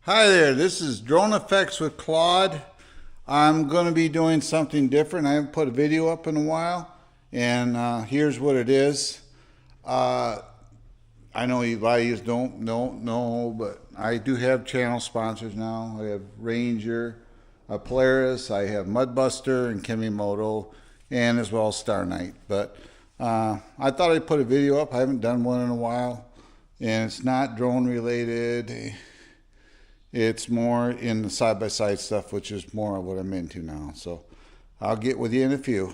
Hi there, this is Drone Effects with Claude. I'm going to be doing something different. I haven't put a video up in a while, and here's what it is. I know a lot of you don't know, but I do have channel sponsors now. I have Ranger, Polaris, I have Mudbuster and Kimimoto, and as well as Star Knight. But I thought I'd put a video up. I haven't done one in a while, and it's not drone related. It's more in the side-by-side stuff, which is more of what I'm into now. So I'll get with you in a few.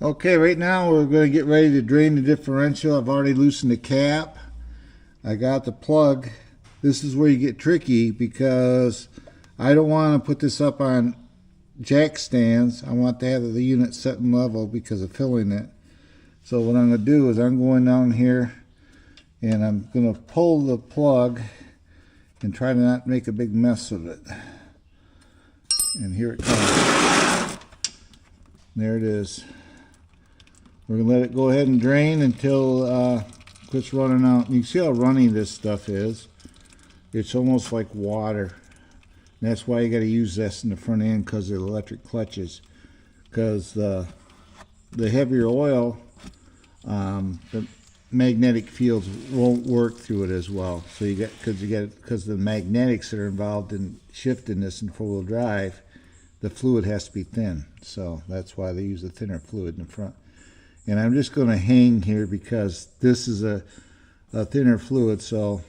Okay, right now we're going to get ready to drain the differential. I've already loosened the cap. I got the plug. This is where you get tricky because I don't want to put this up on jack stands. I want to have the unit set and level because of filling it. So what I'm going to do is I'm going down here and I'm going to pull the plug and try to not make a big mess of it. And here it comes. There it is. We're going to let it go ahead and drain until it quits running out. You can see how runny this stuff is. It's almost like water. And that's why you got to use this in the front end because of the electric clutches. Because the heavier oil, the magnetic fields won't work through it as well. So you got because the magnetics that are involved in shifting this in four-wheel drive, the fluid has to be thin. So that's why they use a thinner fluid in the front. And I'm just going to hang here because this is a thinner fluid, so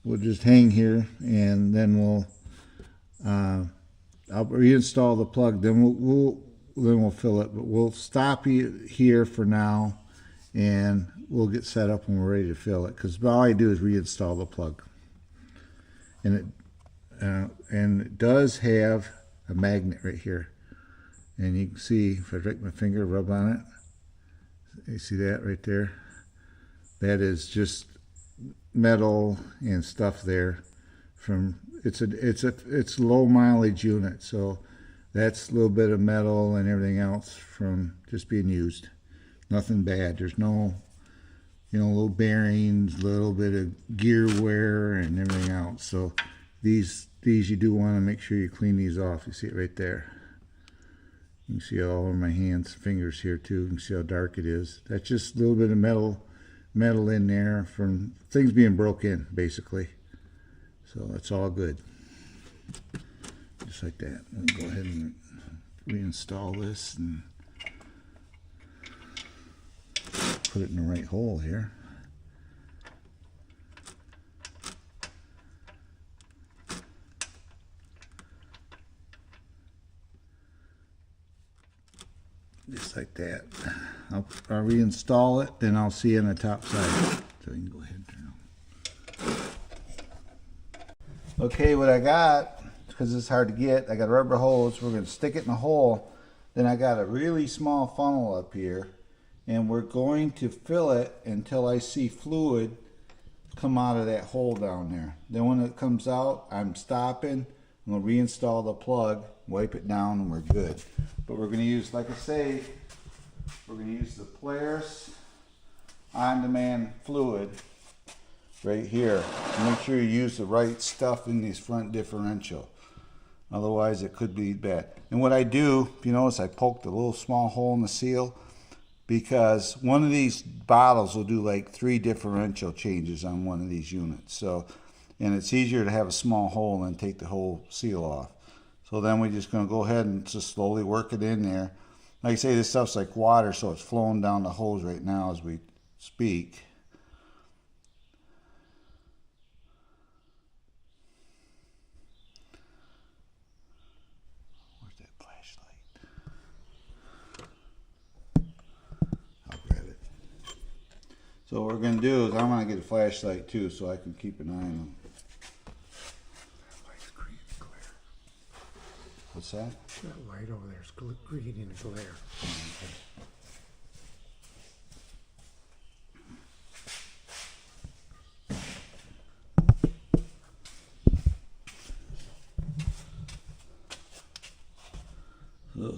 we'll just hang here and then we'll I'll reinstall the plug. Then we'll fill it, but we'll stop here for now, and we'll get set up when we're ready to fill it. Because all I do is reinstall the plug, and it does have a magnet right here, and you can see if I take my finger, rub on it. You see that right there? That is just metal and stuff there. It's a low mileage unit, so that's a little bit of metal and everything else from just being used. Nothing bad. There's no, little bearings, a little bit of gear wear and everything else. So these you do want to make sure you clean these off. You see it right there. You can see all over my hands, fingers here too. You can see how dark it is. That's just a little bit of metal in there from things being broke in, basically. So that's all good. Just like that. I'll go ahead and reinstall this and put it in the right hole here. Just like that. I'll reinstall it, then I'll see you on the top side. So you can go ahead and turn it on. Okay, what I got, because it's hard to get, I got a rubber hose. We're going to stick it in a hole. Then I got a really small funnel up here, and we're going to fill it until I see fluid come out of that hole down there. Then when it comes out, I'm stopping. I'm going to reinstall the plug, wipe it down, and we're good. But we're going to use, like I say, we're going to use the Polaris on-demand fluid right here. Make sure you use the right stuff in these front differential. Otherwise, it could be bad. And what I do, if you notice, I poked a little small hole in the seal because one of these bottles will do like 3 differential changes on one of these units. So, and it's easier to have a small hole than take the whole seal off. So then we're just going to go ahead and just slowly work it in there. Like I say, this stuff's like water, so it's flowing down the hose right now as we speak. Where's that flashlight? I'll grab it. So what we're going to do is I'm going to get a flashlight too so I can keep an eye on them. That light's creating glare. What's that? That light over there is creating a glare.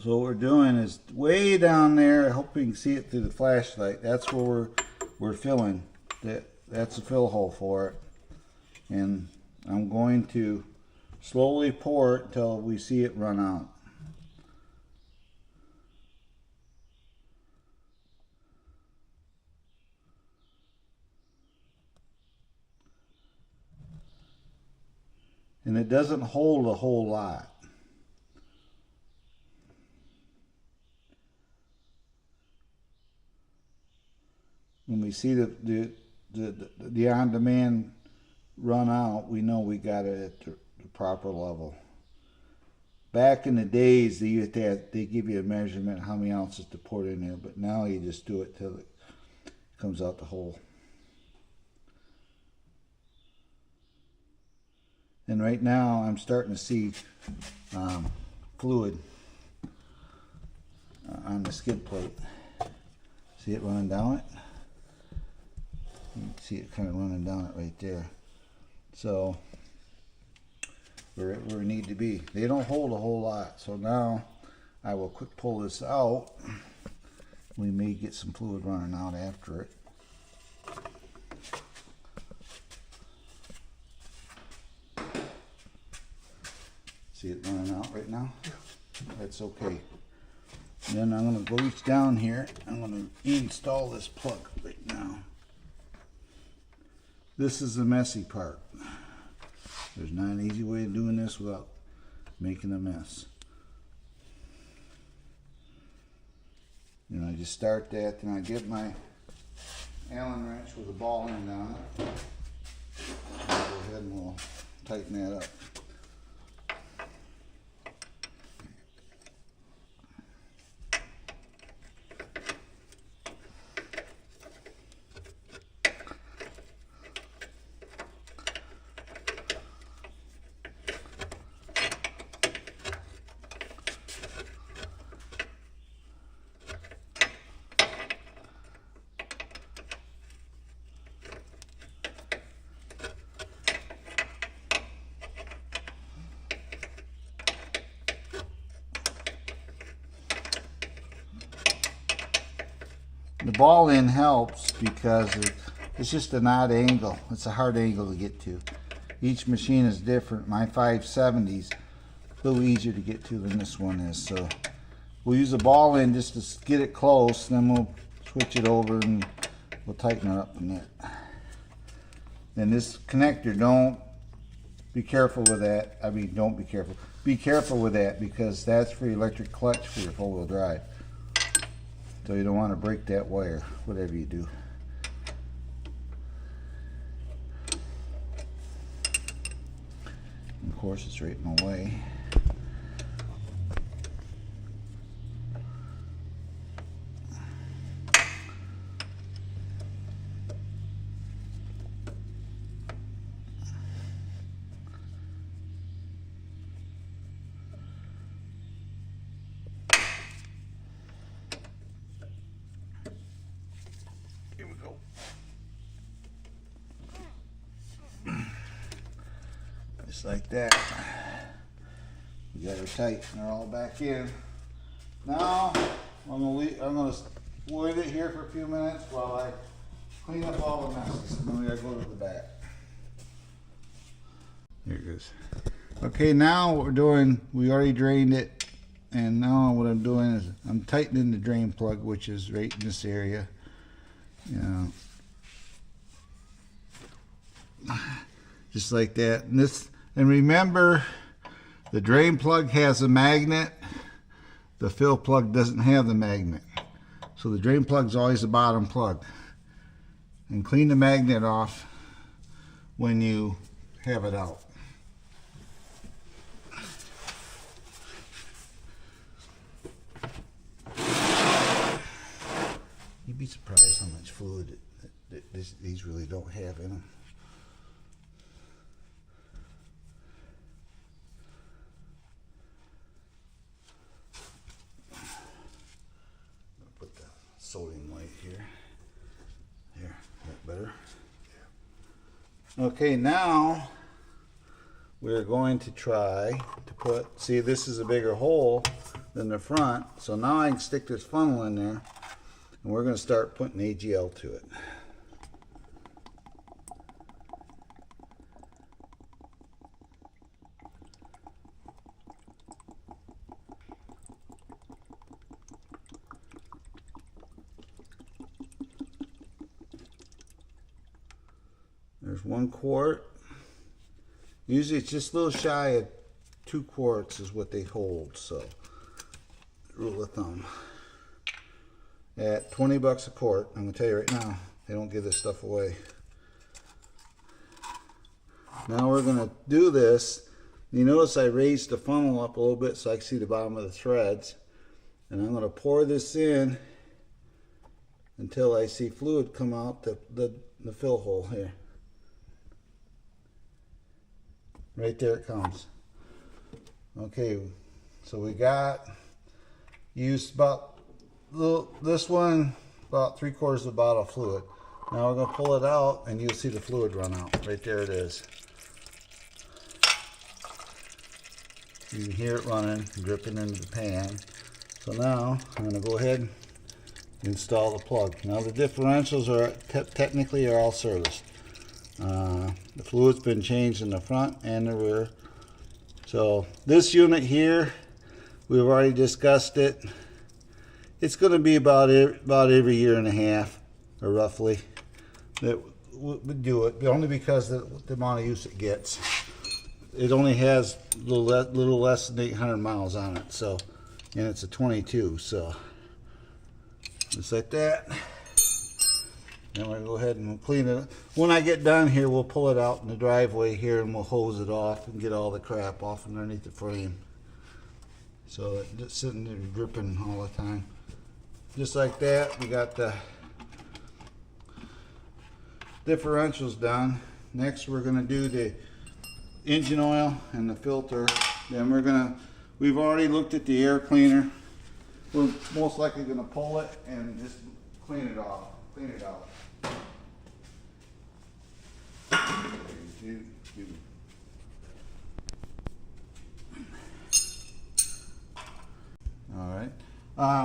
So what we're doing is way down there. I hope you can see it through the flashlight. That's where we're filling. That's the fill hole for it. And I'm going to slowly pour it until we see it run out. And it doesn't hold a whole lot. When we see the on-demand run out, we know we got it at the proper level. Back in the days, they give you a measurement how many ounces to pour in there, but now you just do it till it comes out the hole. And right now, I'm starting to see fluid on the skid plate. See it running down it? You can see it kind of running down it right there. So we're where we need to be. They don't hold a whole lot. So now I will quick pull this out. We may get some fluid running out after it. See it running out right now? That's okay. Then I'm going to go reach down here. I'm going to install this plug right now. This is the messy part. There's not an easy way of doing this without making a mess. And I just start that, and I get my Allen wrench with a ball end on it. I'll go ahead and we'll tighten that up. The ball end helps because it's just an odd angle. It's a hard angle to get to. Each machine is different. My 570's a little easier to get to than this one is. So we'll use the ball end just to get it close, then we'll switch it over and we'll tighten it up from there. And this connector, don't be careful with that. I mean, don't be careful. Be careful with that because that's for your electric clutch for your four-wheel drive. So you don't want to break that wire, whatever you do. And of course, it's right in the way. Here we go. Just like that. We got her tight and they're all back in. Now I'm gonna wait it here for a few minutes while I clean up all the messes. And then we gotta go to the back. There it goes. Okay, now what we're doing, we already drained it, and now what I'm doing is I'm tightening the drain plug, which is right in this area. Just like that. And remember, the drain plug has a magnet. The fill plug doesn't have the magnet. So the drain plug is always the bottom plug. And clean the magnet off when you have it out. You be surprised how much fluid these really don't have in them. Put the sodium light here. Here, that better? Yeah. Okay, now we're going to try to put, see, this is a bigger hole than the front, so now I can stick this funnel in there, and we're going to start putting AGL to it. There's 1 quart. Usually it's just a little shy of 2 quarts is what they hold, so rule of thumb. At 20 bucks a quart, I'm gonna tell you right now, they don't give this stuff away. Now we're gonna do this. You notice I raised the funnel up a little bit so I can see the bottom of the threads. And I'm gonna pour this in until I see fluid come out the fill hole here. Right there it comes. Okay, so we got used about this one, about 3/4 of a bottle of fluid. Now we're gonna pull it out and you'll see the fluid run out. Right there it is. You can hear it running, dripping into the pan. So now I'm gonna go ahead and install the plug. Now the differentials are technically are all serviced. The fluid's been changed in the front and the rear. So this unit here, we've already discussed it. It's going to be about every 1.5 years, or roughly, that we do it. Only because of the amount of use it gets. It only has a little less than 800 miles on it. So, and it's a 22. So just like that. Then we're going to go ahead and clean it. When I get done here, we'll pull it out in the driveway here and we'll hose it off and get all the crap off underneath the frame. So it's just sitting there dripping all the time. Just like that, we got the differentials done. Next we're going to do the engine oil and the filter. Then we've already looked at the air cleaner. We're most likely going to pull it and just clean it off. Clean it out. All right.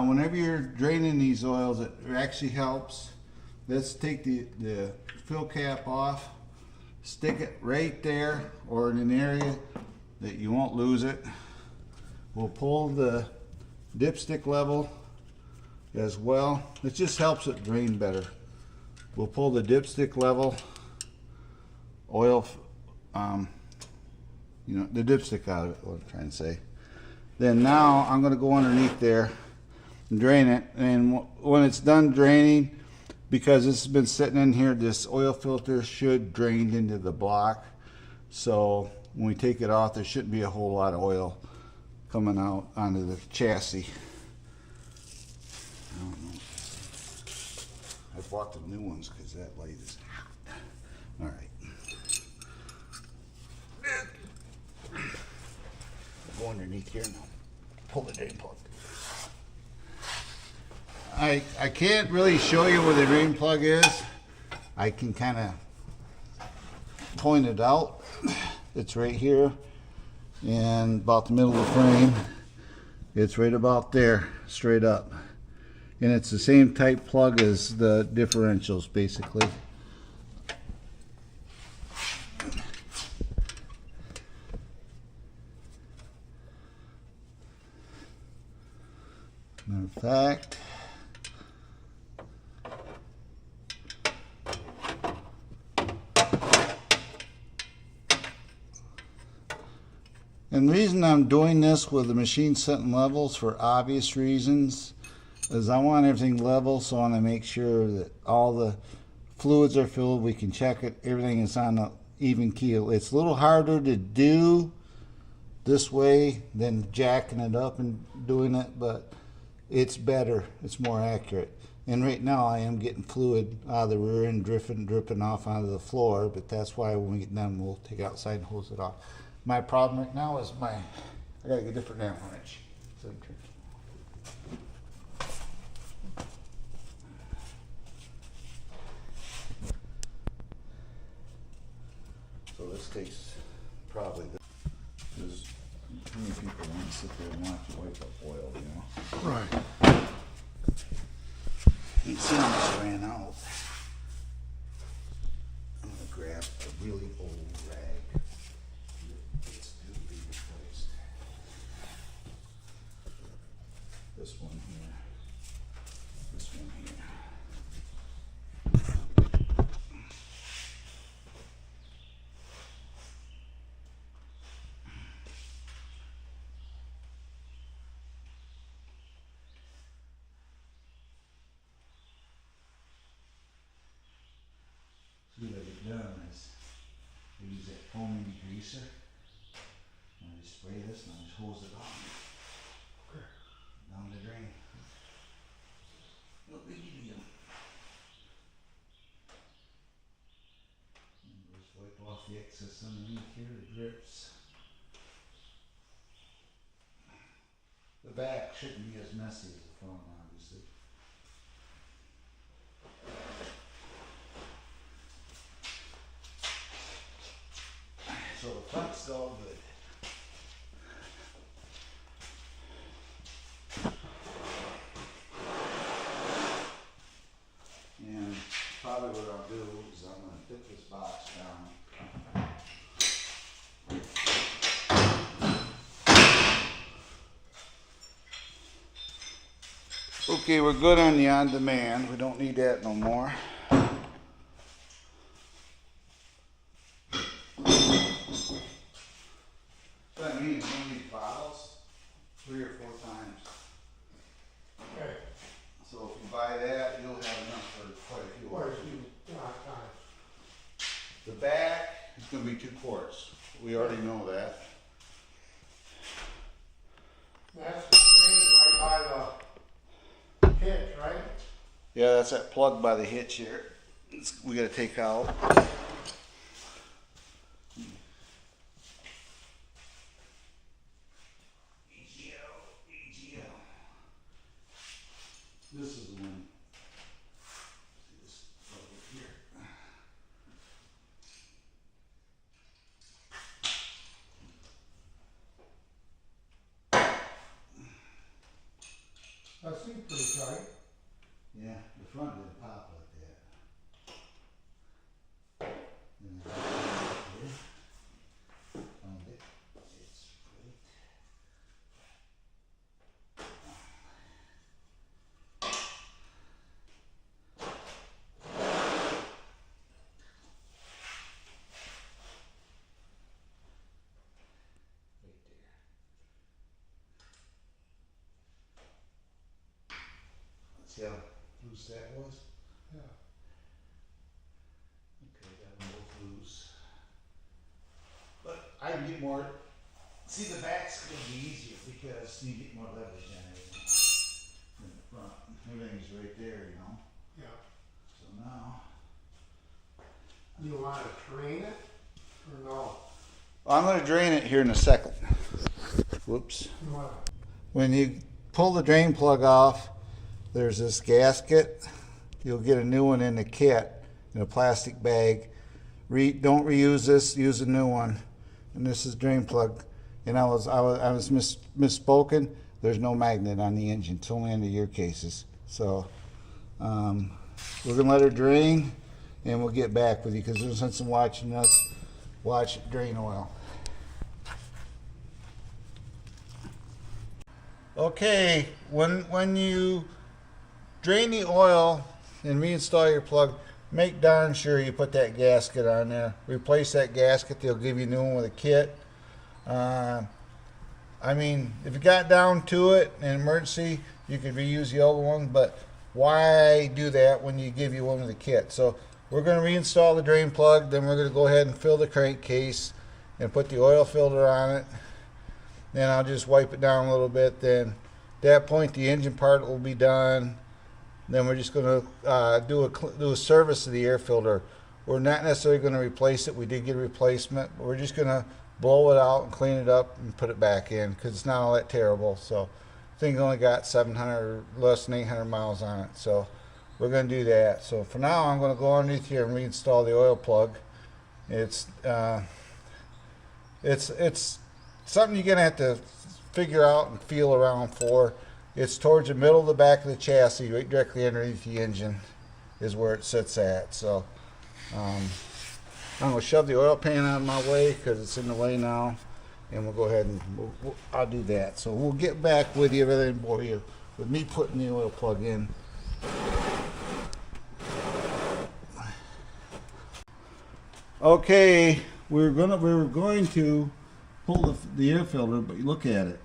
Whenever you're draining these oils, it actually helps. Let's take the fill cap off, stick it right there or in an area that you won't lose it. We'll pull the dipstick level as well. It just helps it drain better. We'll pull the dipstick level oil, the dipstick out of it, what I'm trying to say. Then now I'm going to go underneath there and drain it. And when it's done draining, because this has been sitting in here, this oil filter should drain into the block. So when we take it off, there shouldn't be a whole lot of oil coming out onto the chassis. I don't know. I bought the new ones because that light is hot. All right. Go underneath here and pull the drain plug. I can't really show you where the drain plug is. I can kind of point it out. It's right here and about the middle of the frame. It's right about there, straight up. And it's the same type plug as the differentials, basically. Matter of fact, and the reason I'm doing this with the machine setting levels for obvious reasons is I want everything level, so I want to make sure that all the fluids are filled. We can check it. Everything is on an even keel. It's a little harder to do this way than jacking it up and doing it, but it's better, it's more accurate. And right now I am getting fluid out of the rear end dripping off onto the floor, but that's why when we get done we'll take it outside and hose it off. My problem right now is I gotta get a different damn wrench. So this takes probably because how many people want to sit there and watch you wipe up oil, you know? Right. You see how much ran out. I'm gonna grab a really old rag. It's due to be replaced. This one here. This one here. See what I've done is I use that foaming degreaser and I just spray this and I just hose it on down the drain. No big deal. And just wipe off the excess underneath here, the drips. The back shouldn't be as messy as the front, obviously. So the front's all good. And probably what I'll do is I'm going to put this box down. Okay, we're good on the on-demand. We don't need that no more. That means one of these bottles 3 or 4 times. Okay. So if you buy that, you'll have enough for quite a few. Quite a few times. The back is going to be 2 quarts. We already know that. That's the drain right by the hitch, right? Yeah, that's that plug by the hitch here. We got to take out. This is the one. See this plug here. That seems pretty tight. Yeah, the front didn't pop like that. And then here. Found it. It's right. See how loose that was? Yeah. Okay, got them both loose. But I can get more. See, the back's going to be easier because you get more leverage on everything than the front. Everything's right there, you know. Yeah. So now. You want to drain it or no? I'm going to drain it here in a second. Whoops. You want to? When you pull the drain plug off, there's this gasket. You'll get a new one in the kit in a plastic bag. Don't reuse this. Use a new one. And this is drain plug. And I was misspoken. There's no magnet on the engine. It's only on the gear cases. So we're gonna let her drain, and we'll get back with you because there's no sense in watching us watch drain oil. Okay, when you drain the oil and reinstall your plug, make darn sure you put that gasket on there. Replace that gasket. They'll give you a new one with a kit. I mean, if you got down to it in an emergency, you could reuse the old one, but why do that when you give you one with a kit? So we're going to reinstall the drain plug, then we're going to go ahead and fill the crankcase and put the oil filter on it. Then I'll just wipe it down a little bit, then that point, the engine part will be done. Then we're just going to do a service of the air filter. We're not necessarily going to replace it. We did get a replacement, but we're just going to blow it out and clean it up and put it back in because it's not all that terrible. So the thing only got 700, less than 800 miles on it. So we're going to do that. So for now, I'm going to go underneath here and reinstall the oil plug. It's something you're going to have to figure out and feel around for. It's towards the middle of the back of the chassis, right directly underneath the engine is where it sits at. So I'm going to shove the oil pan out of my way because it's in the way now, and we'll go ahead and I'll do that. So we'll get back with you rather than bore you with me putting the oil plug in. Okay, we were going to pull the air filter, but look at it.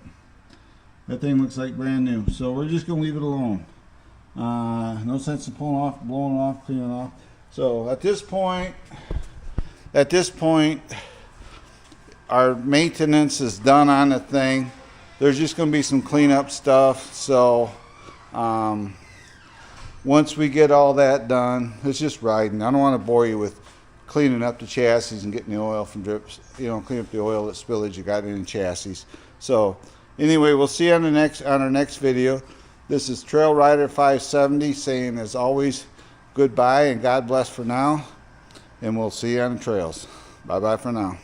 That thing looks like brand new. So we're just going to leave it alone. No sense in pulling off, blowing off, cleaning off. So at this point, our maintenance is done on the thing. There's just going to be some cleanup stuff. So once we get all that done, it's just riding. I don't want to bore you with cleaning up the chassis and getting the oil from drips, clean up the oil that spillage you got in the chassis. So anyway, we'll see you on our next video. This is Trail Rider 570 saying, as always, goodbye and God bless for now. And we'll see you on the trails. Bye bye for now.